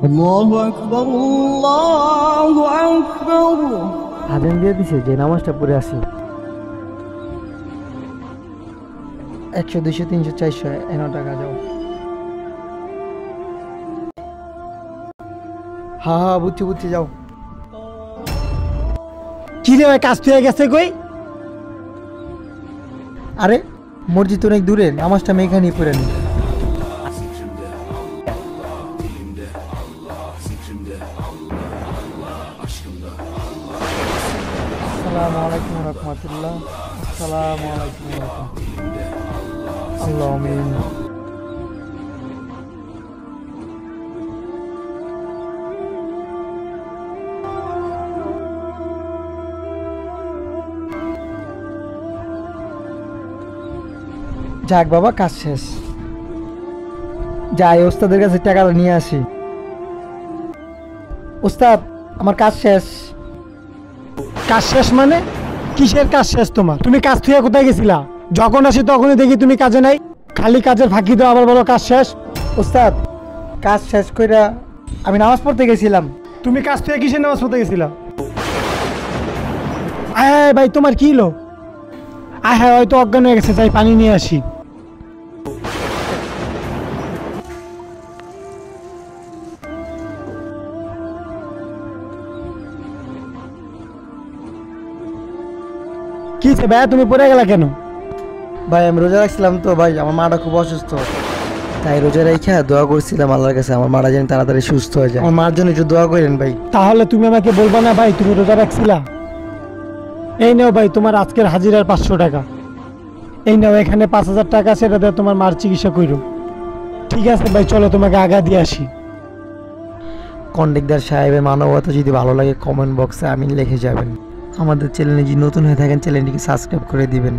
আল্লাহু আকবার, আল্লাহু আকবার। আজান দিয়ে দিছে, যে নামাজটা পড়ে আসি। 100 200 300 400 এনো টাকা যাও। হ্যাঁ বুঝছি বুঝছি, যাও। কি রে ভাই, কাজ হয়ে গেছে কই? আরে মসজিদ তো অনেক দূরে, নামাজটা আমি এখানেই পড়ে নি। আসসালামু আলাইকুম রহমতুল্লাহ। আসসালামু আলাইকুম আল্লাহ আমিন। যাক বাবা, কাজ শেষ। যাই ওস্তাদের কাছে টাকাটা নিয়ে আসি। ওস্তাদ, আমার কাজ শেষ। কাজ শেষ মানে? কিসের কাজ শেষ তোমার? তুমি কাজ থেকে কোথায় গেছিলা? যখন আসি তখনই দেখি তুমি কাজে নাই। খালি কাজের ফাঁকি দাও, আবার বলো কাজ শেষ। ওস্তাদ, কাজ শেষ কইরা আমি নামাজ পড়তে গেছিলাম। তুমি কাজ থেকে কিসের নামাজ পড়তে গেছিলা? আয় ভাই, তোমার কি হলো? হ্যাঁ, হয়তো অজ্ঞান হয়ে গেছে, তাই পানি নিয়ে আসি। কি ভাইয়া, তুমি পড়ে গেলা কেন? ভাই আমি রোজা রাখছিলাম তো ভাই, আমার মাটা খুব অসুস্থ, তাই রোজা রেখে দোয়া করছিলাম আল্লাহর কাছে আমার মাটা যেন তাড়াতাড়ি সুস্থ হয়ে যায়। আমার মার জন্য একটু দোয়া করেন ভাই। তাহলে তুমি আমাকে বলবা না ভাই তুমি রোজা রাখছিলা? এই নাও ভাই, তোমার আজকের হাজিরার 500 টাকা। এই নাও, এখানে 5000 টাকা, সেটা দিয়ে তোমার মার চিকিৎসা করো। ঠিক আছে ভাই, চলো তোমাকে আগা দিয়ে আসি। কন্ট্রাক্টর সাহেবের মানবতা যদি ভালো লাগে কমেন্ট বক্সে আমিন লিখে যাবেন। আমাদের চ্যানেলে যদি নতুন হয়ে থাকেন চ্যানেলটিকে সাবস্ক্রাইব করে দিবেন।